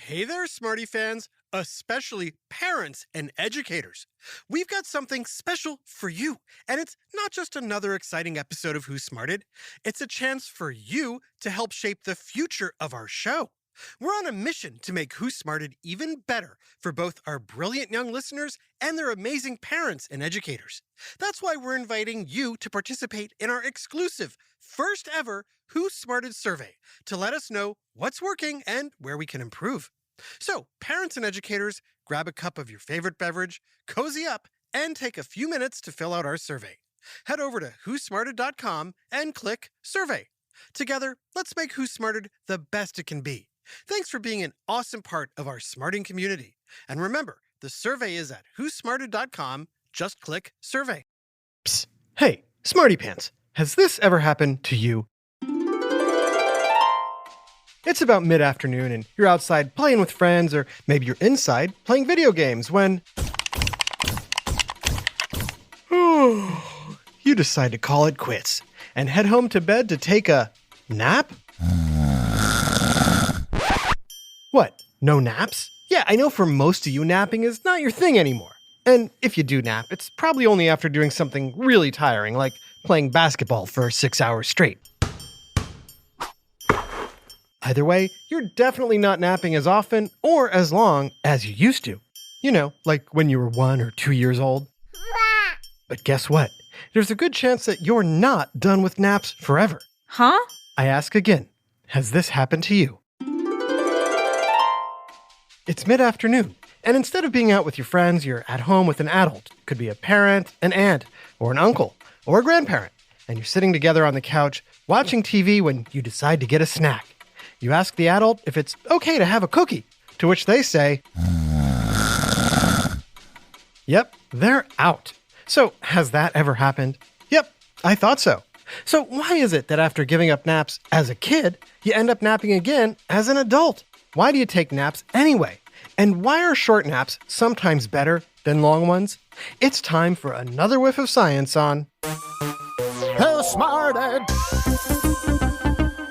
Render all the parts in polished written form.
Hey there, Smarty fans, especially parents and educators. We've got something special for you, and it's not just another exciting episode of Who Smarted. It's a chance for you to help shape the future of our show. We're on a mission to make Who Smarted even better for both our brilliant young listeners and their amazing parents and educators. That's why we're inviting you to participate in our exclusive, first ever Who Smarted survey to let us know what's working and where we can improve. So, parents and educators, grab a cup of your favorite beverage, cozy up, and take a few minutes to fill out our survey. Head over to whosmarted.com and click Survey. Together, let's make Who Smarted the best it can be. Thanks for being an awesome part of our smarting community. And remember, the survey is at whosmarted.com. Just click Survey. Psst. Hey, Smarty Pants, has this ever happened to you? It's about mid-afternoon and you're outside playing with friends, or maybe you're inside playing video games when you decide to call it quits and head home to bed to take a nap? What, no naps? Yeah, I know for most of you napping is not your thing anymore. And if you do nap, it's probably only after doing something really tiring, like playing basketball for 6 hours straight. Either way, you're definitely not napping as often or as long as you used to. You know, like when you were 1 or 2 years old. But guess what? There's a good chance that you're not done with naps forever. Huh? I ask again, has this happened to you? It's mid-afternoon, and instead of being out with your friends, you're at home with an adult. Could be a parent, an aunt, or an uncle, or a grandparent. And you're sitting together on the couch, watching TV when you decide to get a snack. You ask the adult if it's okay to have a cookie, to which they say, yep, they're out. So, has that ever happened? Yep, I thought so. So why is it that after giving up naps as a kid, you end up napping again as an adult? Why do you take naps anyway? And why are short naps sometimes better than long ones? It's time for another whiff of science on Who Smarted?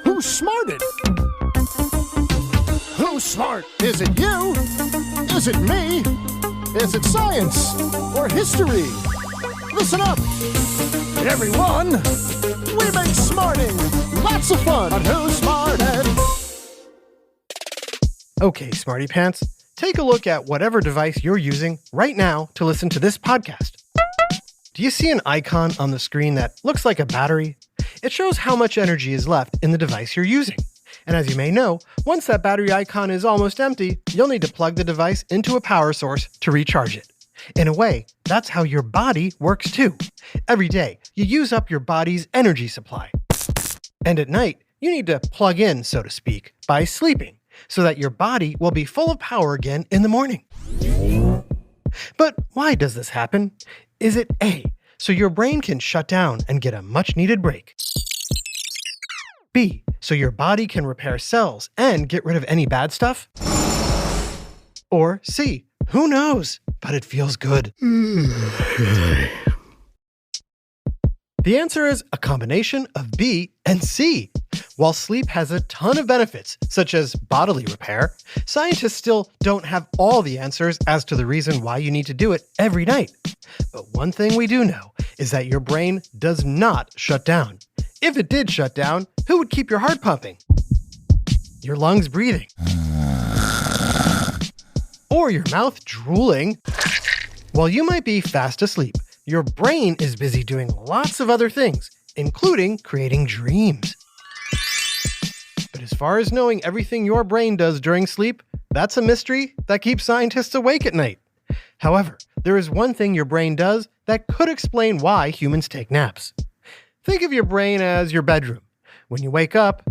Who Smarted? Who's smart? Is it you? Is it me? Is it science or history? Listen up, everyone. We make smarting lots of fun on Who Smarted. Okay, Smarty Pants, take a look at whatever device you're using right now to listen to this podcast. Do you see an icon on the screen that looks like a battery? It shows how much energy is left in the device you're using. And as you may know, once that battery icon is almost empty, you'll need to plug the device into a power source to recharge it. In a way, that's how your body works too. Every day, you use up your body's energy supply. And at night, you need to plug in, so to speak, by sleeping, so that your body will be full of power again in the morning. But why does this happen? Is it A, so your brain can shut down and get a much-needed break? B, so your body can repair cells and get rid of any bad stuff? Or C, who knows, but it feels good. The answer is a combination of B and C. While sleep has a ton of benefits, such as bodily repair, scientists still don't have all the answers as to the reason why you need to do it every night. But one thing we do know is that your brain does not shut down. If it did shut down, who would keep your heart pumping? Your lungs breathing? Or your mouth drooling? While you might be fast asleep, your brain is busy doing lots of other things, including creating dreams. But as far as knowing everything your brain does during sleep, that's a mystery that keeps scientists awake at night. However, there is one thing your brain does that could explain why humans take naps. Think of your brain as your bedroom. When you wake up,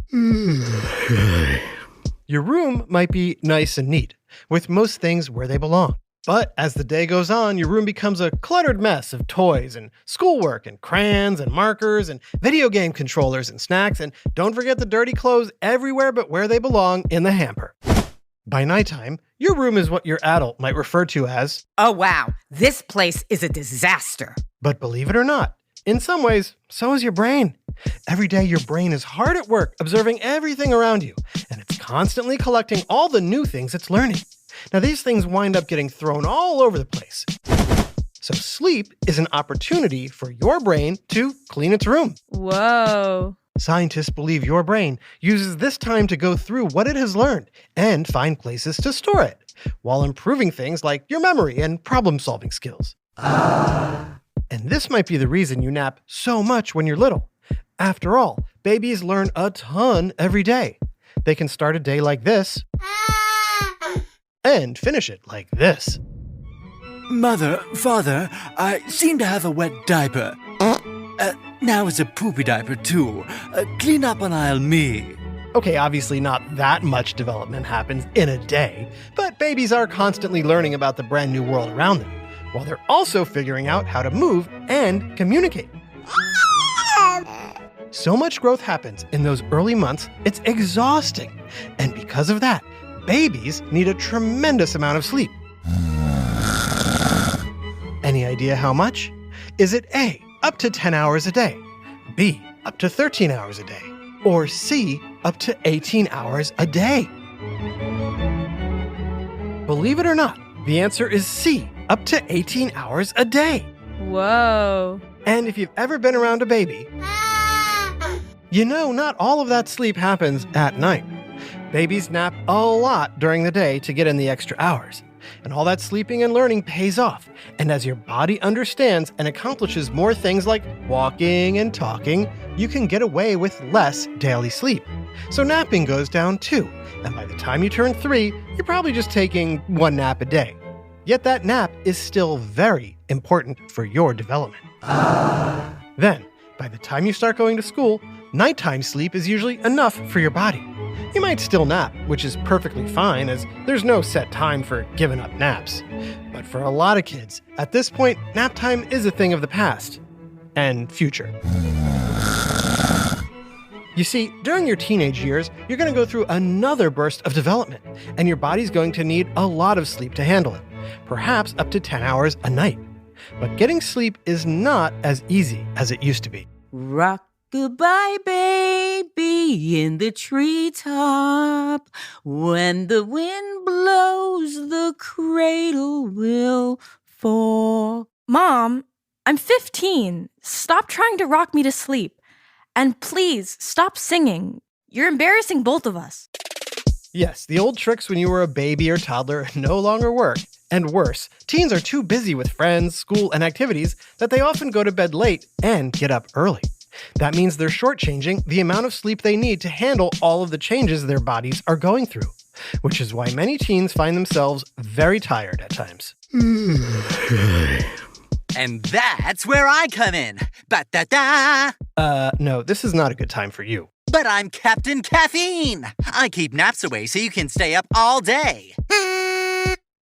your room might be nice and neat, with most things where they belong. But as the day goes on, your room becomes a cluttered mess of toys and schoolwork and crayons and markers and video game controllers and snacks, and don't forget the dirty clothes everywhere but where they belong in the hamper. By nighttime, your room is what your adult might refer to as, Oh wow, this place is a disaster. but believe it or not, In some ways, so is your brain. Every day, your brain is hard at work observing everything around you, and it's constantly collecting all the new things it's learning. Now, these things wind up getting thrown all over the place. So sleep is an opportunity for your brain to clean its room. Whoa. Scientists believe your brain uses this time to go through what it has learned and find places to store it, while improving things like your memory and problem-solving skills. And this might be the reason you nap so much when you're little. After all, babies learn a ton every day. They can start a day like this and finish it like this. Mother, father, I seem to have a wet diaper. Now it's a poopy diaper too. Clean up on aisle me. Okay, obviously not that much development happens in a day, but babies are constantly learning about the brand new world around them, while they're also figuring out how to move and communicate. So much growth happens in those early months, it's exhausting. And because of that, babies need a tremendous amount of sleep. Any idea how much? Is it A, up to 10 hours a day, B, up to 13 hours a day, or C, up to 18 hours a day? Believe it or not, the answer is C, up to 18 hours a day. Whoa. And if you've ever been around a baby, you know not all of that sleep happens at night. Babies nap a lot during the day to get in the extra hours. And all that sleeping and learning pays off. And as your body understands and accomplishes more things like walking and talking, you can get away with less daily sleep. So napping goes down too. And by the time you turn 3, you're probably just taking 1 nap a day. Yet that nap is still very important for your development. Then, by the time you start going to school, nighttime sleep is usually enough for your body. You might still nap, which is perfectly fine as there's no set time for giving up naps. But for a lot of kids, at this point, nap time is a thing of the past and future. You see, during your teenage years, you're going to go through another burst of development, and your body's going to need a lot of sleep to handle it, perhaps up to 10 hours a night. But getting sleep is not as easy as it used to be. Rock-a-bye, baby, in the treetop. When the wind blows, the cradle will fall. Mom, I'm 15. Stop trying to rock me to sleep. And please, stop singing. You're embarrassing both of us. Yes, the old tricks when you were a baby or toddler no longer work. And worse, teens are too busy with friends, school, and activities that they often go to bed late and get up early. That means they're shortchanging the amount of sleep they need to handle all of the changes their bodies are going through, which is why many teens find themselves very tired at times. And that's where I come in. Ba-da-da! No, this is not a good time for you. But I'm Captain Caffeine. I keep naps away so you can stay up all day.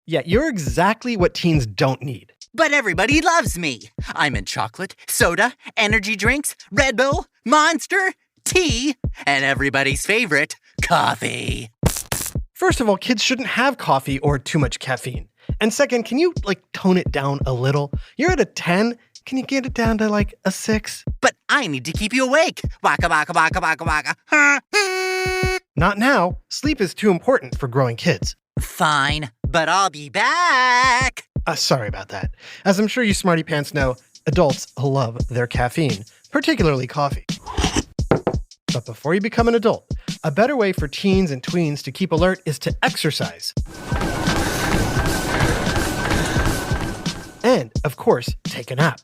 Yeah, you're exactly what teens don't need. But everybody loves me. I'm in chocolate, soda, energy drinks, Red Bull, Monster, tea, and everybody's favorite, coffee. First of all, kids shouldn't have coffee or too much caffeine. And second, can you, tone it down a little? You're at a 10. Can you get it down to, a 6? But I need to keep you awake. Waka, waka, waka, waka, waka. Not now. Sleep is too important for growing kids. Fine, but I'll be back. Sorry about that. As I'm sure you smarty pants know, adults love their caffeine, particularly coffee. But before you become an adult, a better way for teens and tweens to keep alert is to exercise. And, of course, take a nap.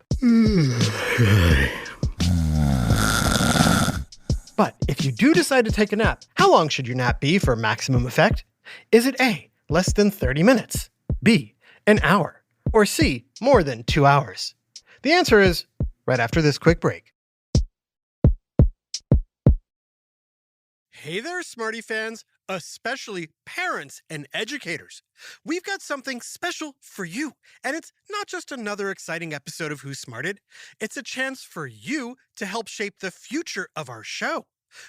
But if you do decide to take a nap, how long should your nap be for maximum effect? Is it A, less than 30 minutes, B, an hour, or C, more than 2 hours? The answer is right after this quick break. Hey there, Smarty fans, especially parents and educators. We've got something special for you, and it's not just another exciting episode of Who Smarted. It's a chance for you to help shape the future of our show.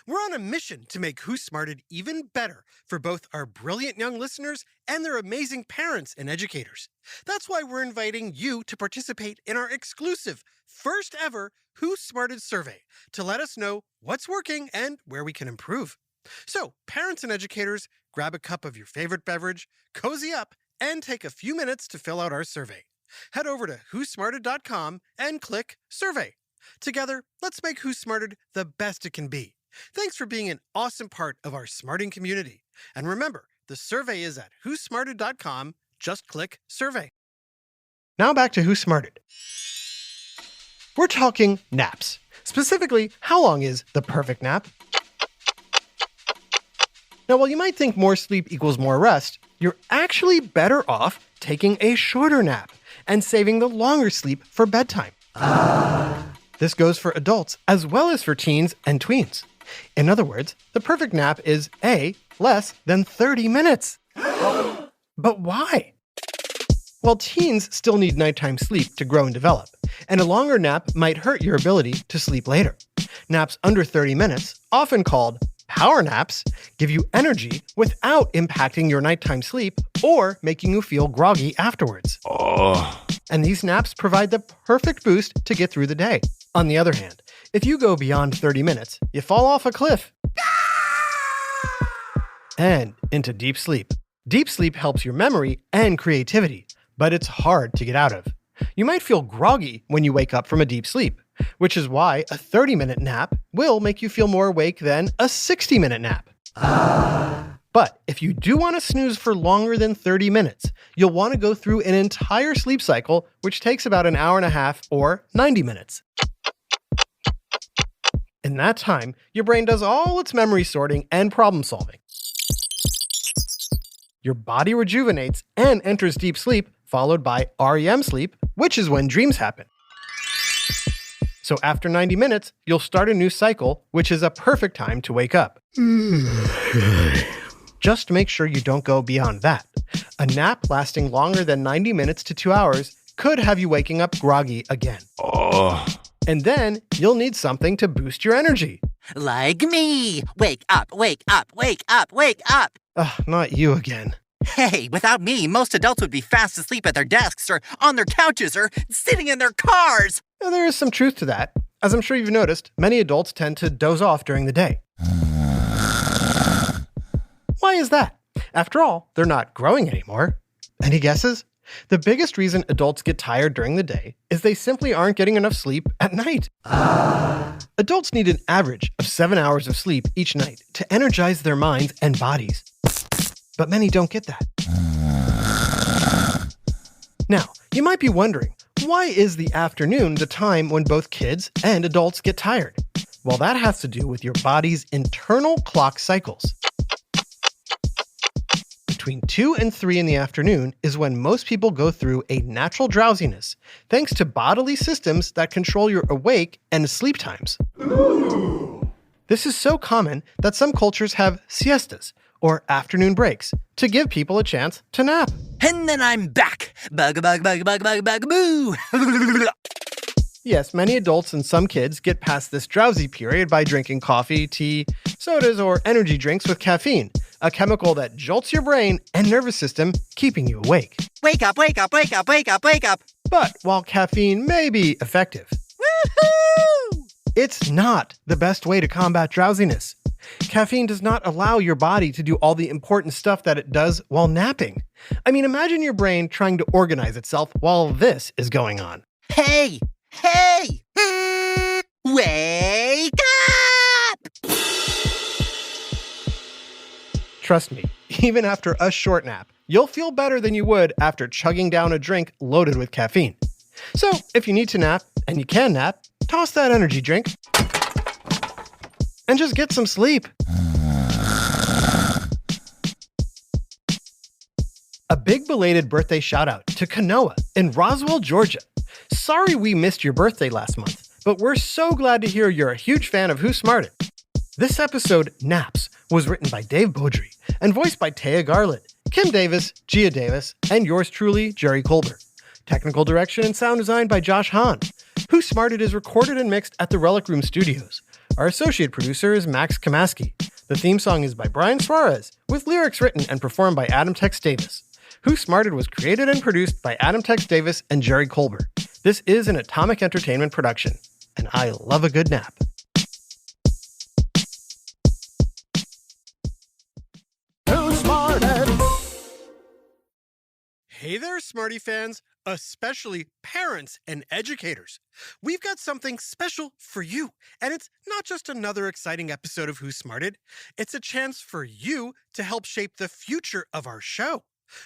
We're on a mission to make Who Smarted even better for both our brilliant young listeners and their amazing parents and educators. That's why we're inviting you to participate in our exclusive, first ever Who Smarted survey to let us know what's working and where we can improve. So, parents and educators, grab a cup of your favorite beverage, cozy up, and take a few minutes to fill out our survey. Head over to whosmarted.com and click Survey. Together, let's make Who Smarted the best it can be. Thanks for being an awesome part of our smarting community. And remember, the survey is at whosmarted.com. Just click Survey. Now back to Who Smarted. We're talking naps. Specifically, how long is the perfect nap? Now, while you might think more sleep equals more rest, you're actually better off taking a shorter nap and saving the longer sleep for bedtime. This goes for adults as well as for teens and tweens. In other words, the perfect nap is A, less than 30 minutes. But why? Well, teens still need nighttime sleep to grow and develop, and a longer nap might hurt your ability to sleep later. Naps under 30 minutes, often called power naps, give you energy without impacting your nighttime sleep or making you feel groggy afterwards. And these naps provide the perfect boost to get through the day. On the other hand, if you go beyond 30 minutes, you fall off a cliff and into deep sleep. Deep sleep helps your memory and creativity, but it's hard to get out of. You might feel groggy when you wake up from a deep sleep, which is why a 30-minute nap will make you feel more awake than a 60-minute nap. But if you do want to snooze for longer than 30 minutes, you'll want to go through an entire sleep cycle, which takes about an hour and a half or 90 minutes. In that time, your brain does all its memory sorting and problem solving. Your body rejuvenates and enters deep sleep, followed by REM sleep, which is when dreams happen. So after 90 minutes, you'll start a new cycle, which is a perfect time to wake up. Just make sure you don't go beyond that. A nap lasting longer than 90 minutes to 2 hours could have you waking up groggy again. And then you'll need something to boost your energy. Like me. Wake up, wake up, wake up, wake up. Not you again. Hey, without me, most adults would be fast asleep at their desks or on their couches or sitting in their cars. Now, there is some truth to that. As I'm sure you've noticed, many adults tend to doze off during the day. Why is that? After all, they're not growing anymore. Any guesses? The biggest reason adults get tired during the day is they simply aren't getting enough sleep at night. Adults need an average of 7 hours of sleep each night to energize their minds and bodies. But many don't get that. Now, you might be wondering, why is the afternoon the time when both kids and adults get tired? Well, that has to do with your body's internal clock cycles. Between 2 and 3 in the afternoon is when most people go through a natural drowsiness, thanks to bodily systems that control your awake and sleep times. This is so common that some cultures have siestas, or afternoon breaks, to give people a chance to nap. And then I'm back. Bug, bug, bug, bug, bug, bug, boo. Yes, many adults and some kids get past this drowsy period by drinking coffee, tea, sodas, or energy drinks with caffeine, a chemical that jolts your brain and nervous system, keeping you awake. Wake up, wake up, wake up, wake up, wake up. But while caffeine may be effective, Woohoo! it's not the best way to combat drowsiness. Caffeine does not allow your body to do all the important stuff that it does while napping. I mean, imagine your brain trying to organize itself while this is going on. Hey! Hey! Wake up! Trust me, even after a short nap, you'll feel better than you would after chugging down a drink loaded with caffeine. So, if you need to nap, and you can nap, toss that energy drink and just get some sleep. A big belated birthday shout out to Kanoa in Roswell, Georgia. Sorry we missed your birthday last month, but we're so glad to hear you're a huge fan of Who Smarted. This episode, Naps, was written by Dave Beaudry and voiced by Taya Garland, Kim Davis, Gia Davis, and yours truly, Jerry Colbert. Technical direction and sound design by Josh Hahn. Who Smarted is recorded and mixed at the Relic Room Studios. Our associate producer is Max Kamaski. The theme song is by Brian Suarez, with lyrics written and performed by Adam Tex Davis. Who Smarted was created and produced by Adam Tex Davis and Jerry Colbert. This is an Atomic Entertainment production, and I love a good nap. Who Smarted? Hey there, Smarty fans, especially parents and educators. We've got something special for you, and it's not just another exciting episode of Who Smarted. It's a chance for you to help shape the future of our show.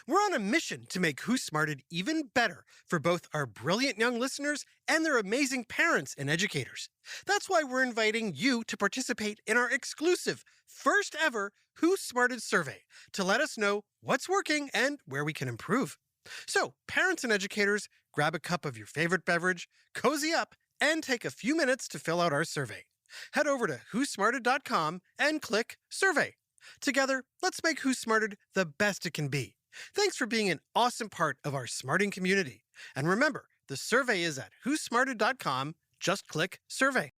We're on a mission to make Who Smarted even better for both our brilliant young listeners and their amazing parents and educators. That's why we're inviting you to participate in our exclusive, first ever Who Smarted survey to let us know what's working and where we can improve. So, parents and educators, grab a cup of your favorite beverage, cozy up, and take a few minutes to fill out our survey. Head over to whosmarted.com and click Survey. Together, let's make Who Smarted the best it can be. Thanks for being an awesome part of our smarting community. And remember, the survey is at whosmarted.com. Just click Survey.